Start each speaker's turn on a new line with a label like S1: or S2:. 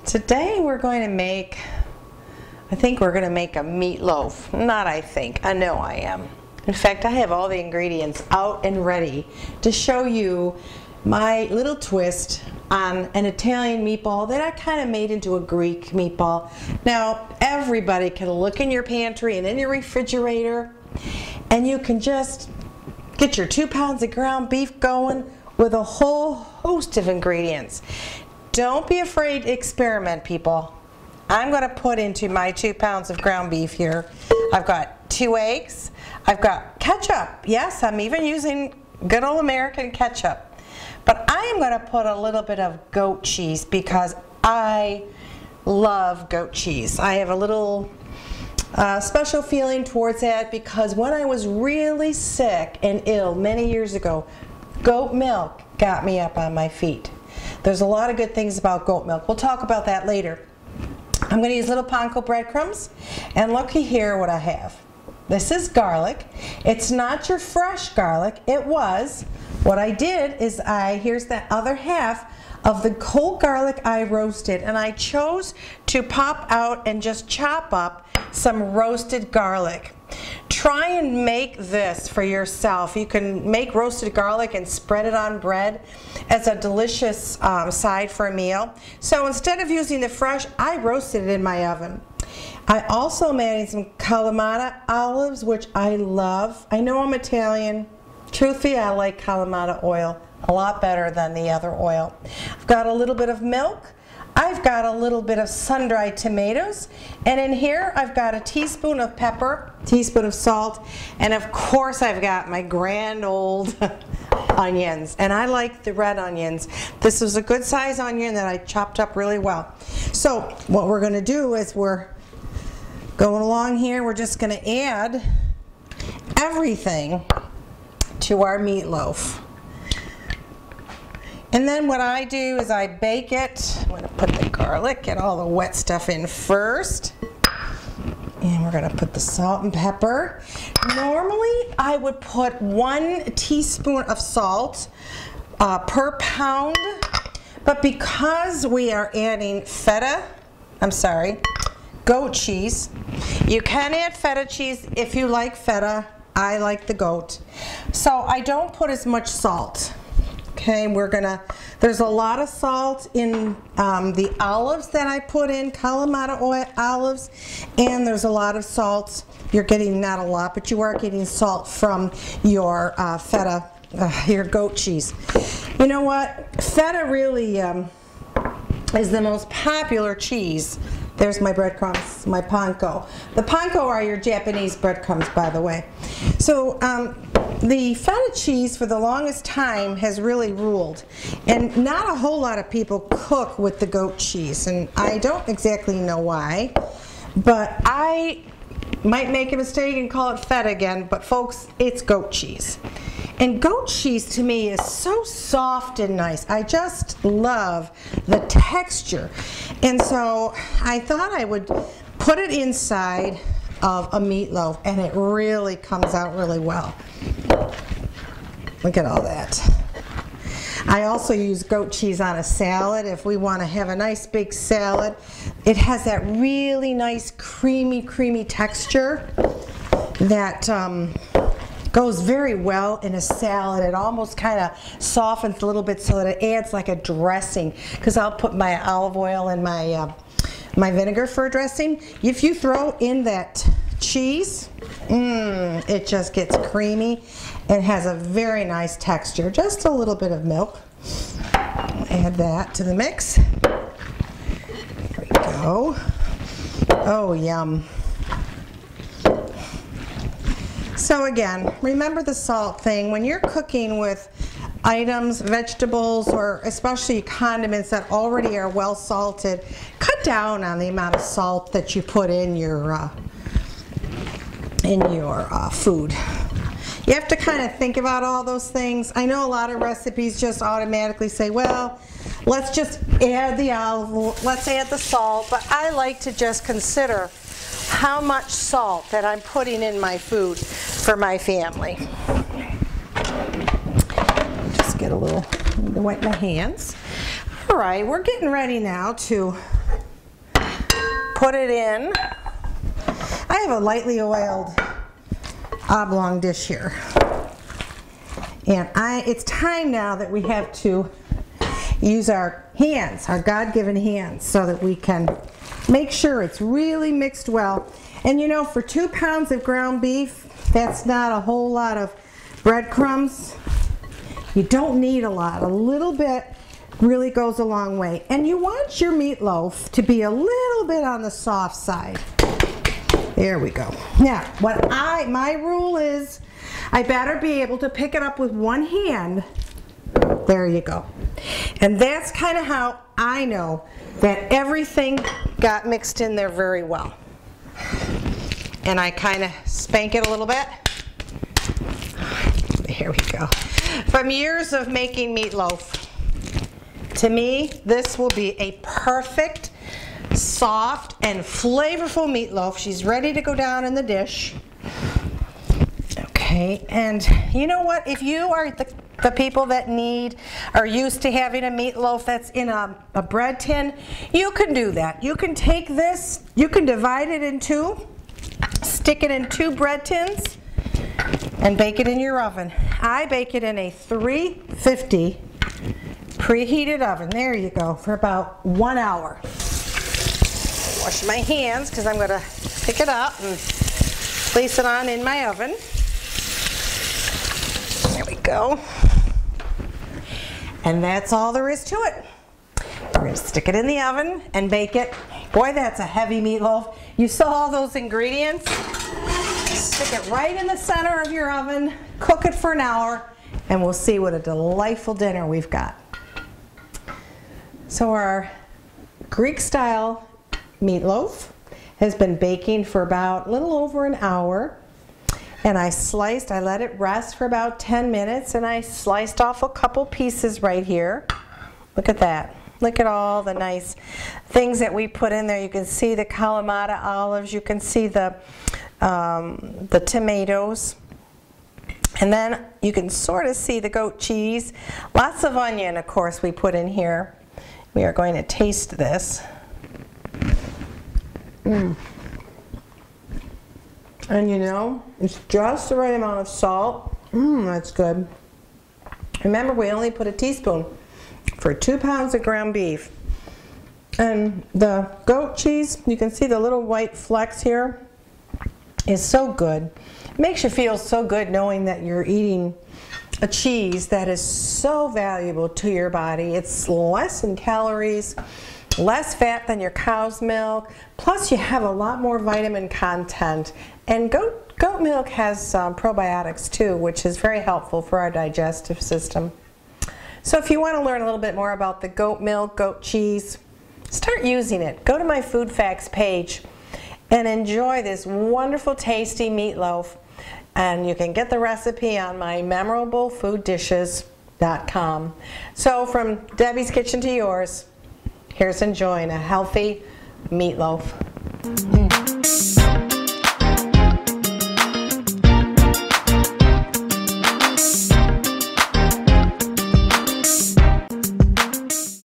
S1: Today we're going to make, I think we're going to make a meatloaf. Not I think, I know I am. In fact, I have all the ingredients out and ready to show you my little twist on an Italian meatball that I kind of made into a Greek meatball. Now, everybody can look in your pantry and in your refrigerator, and you can just get your 2 pounds of ground beef going with a whole host of ingredients. Don't be afraid to experiment, people. I'm going to put into my 2 pounds of ground beef here. I've got 2 eggs. I've got ketchup. Yes, I'm even using good old American ketchup. But I am going to put a little bit of goat cheese because I love goat cheese. I have a little special feeling towards that because when I was really sick and ill many years ago, goat milk got me up on my feet. There's a lot of good things about goat milk. We'll talk about that later. I'm going to use little panko breadcrumbs, and looky here what I have. This is garlic. It's not your fresh garlic. It was. What I did is here's the other half of the whole garlic I roasted, and I chose to pop out and just chop up some roasted garlic. Try and make this for yourself. You can make roasted garlic and spread it on bread as a delicious side for a meal. So instead of using the fresh, I roasted it in my oven. I also am adding some Kalamata olives, which I love. I know I'm Italian. Truthfully, I like Kalamata oil a lot better than the other oil. I've got a little bit of milk. I've got a little bit of sun-dried tomatoes, and in here I've got a teaspoon of pepper, teaspoon of salt, and of course I've got my grand old onions, and I like the red onions. This is a good size onion that I chopped up really well. So what we're going to do is we're going along here, we're just going to add everything to our meatloaf. And then what I do is I bake it. I'm going to put the garlic, get all the wet stuff in first. And we're going to put the salt and pepper. Normally I would put 1 teaspoon of salt per pound. But because we are adding goat cheese. You can add feta cheese if you like feta. I like the goat. So I don't put as much salt. Okay, there's a lot of salt in the olives that I put in, Kalamata oil olives, and there's a lot of salt. You're getting, not a lot, but you are getting salt from your feta, your goat cheese. You know what? Feta really is the most popular cheese. There's my breadcrumbs, my panko. The panko are your Japanese breadcrumbs, by the way. So the feta cheese for the longest time has really ruled. And not a whole lot of people cook with the goat cheese. And I don't exactly know why. But I might make a mistake and call it feta again. But folks, it's goat cheese. And goat cheese to me is so soft and nice. I just love the texture. And so I thought I would put it inside of a meatloaf, and it really comes out really well. Look at all that. I also use goat cheese on a salad if we want to have a nice big salad. It has that really nice creamy texture that goes very well in a salad. It almost kind of softens a little bit so that it adds like a dressing, because I'll put my olive oil and my my vinegar for a dressing. If you throw in that cheese, it just gets creamy and has a very nice texture. Just a little bit of milk. Add that to the mix. There we go. Oh, yum. So again, remember the salt thing. When you're cooking with items, vegetables, or especially condiments that already are well salted, cut down on the amount of salt that you put in your food. You have to kind of think about all those things. I know a lot of recipes just automatically say, well, let's just add the olive oil, let's add the salt, but I like to just consider how much salt that I'm putting in my food for my family. Just get a little, wipe my hands. All right, we're getting ready now to put it in. I have a lightly oiled oblong dish here. And it's time now that we have to use our hands, our God-given hands, so that we can make sure it's really mixed well. And you know, for 2 pounds of ground beef, that's not a whole lot of breadcrumbs. You don't need a lot. A little bit really goes a long way. And you want your meatloaf to be a little bit on the soft side. There we go. Now, my rule is I better be able to pick it up with one hand. There you go. And that's kind of how I know that everything got mixed in there very well. And I kind of spank it a little bit. Here we go. From years of making meatloaf, to me, this will be a perfect, soft, and flavorful meatloaf. She's ready to go down in the dish. Okay, and you know what? If you are the people that are used to having a meatloaf that's in a bread tin, you can do that. You can take this, you can divide it in two, stick it in 2 bread tins, and bake it in your oven. I bake it in a 350 preheated oven. There you go, for about 1 hour. Wash my hands because I'm going to pick it up and place it on in my oven. There we go. And that's all there is to it. We're going to stick it in the oven and bake it. Boy, that's a heavy meatloaf. You saw all those ingredients. Stick it right in the center of your oven, cook it for an hour, and we'll see what a delightful dinner we've got. So our Greek-style meatloaf has been baking for about a little over an hour. And I let it rest for about 10 minutes, and I sliced off a couple pieces right here. Look at that. Look at all the nice things that we put in there. You can see the Kalamata olives. You can see the tomatoes. And then you can sort of see the goat cheese. Lots of onion, of course, we put in here. We are going to taste this. And you know, it's just the right amount of salt. That's good. Remember, we only put a teaspoon for 2 pounds of ground beef. And the goat cheese, you can see the little white flecks here, is so good. It makes you feel so good knowing that you're eating a cheese that is so valuable to your body. It's less in calories, less fat than your cow's milk, plus you have a lot more vitamin content. And goat milk has probiotics too, which is very helpful for our digestive system. So if you want to learn a little bit more about the goat milk, goat cheese, start using it. Go to my food facts page and enjoy this wonderful, tasty meatloaf. And you can get the recipe on my memorableFoodDishes.com. So from Debbie's Kitchen to yours, here's enjoying a healthy meatloaf.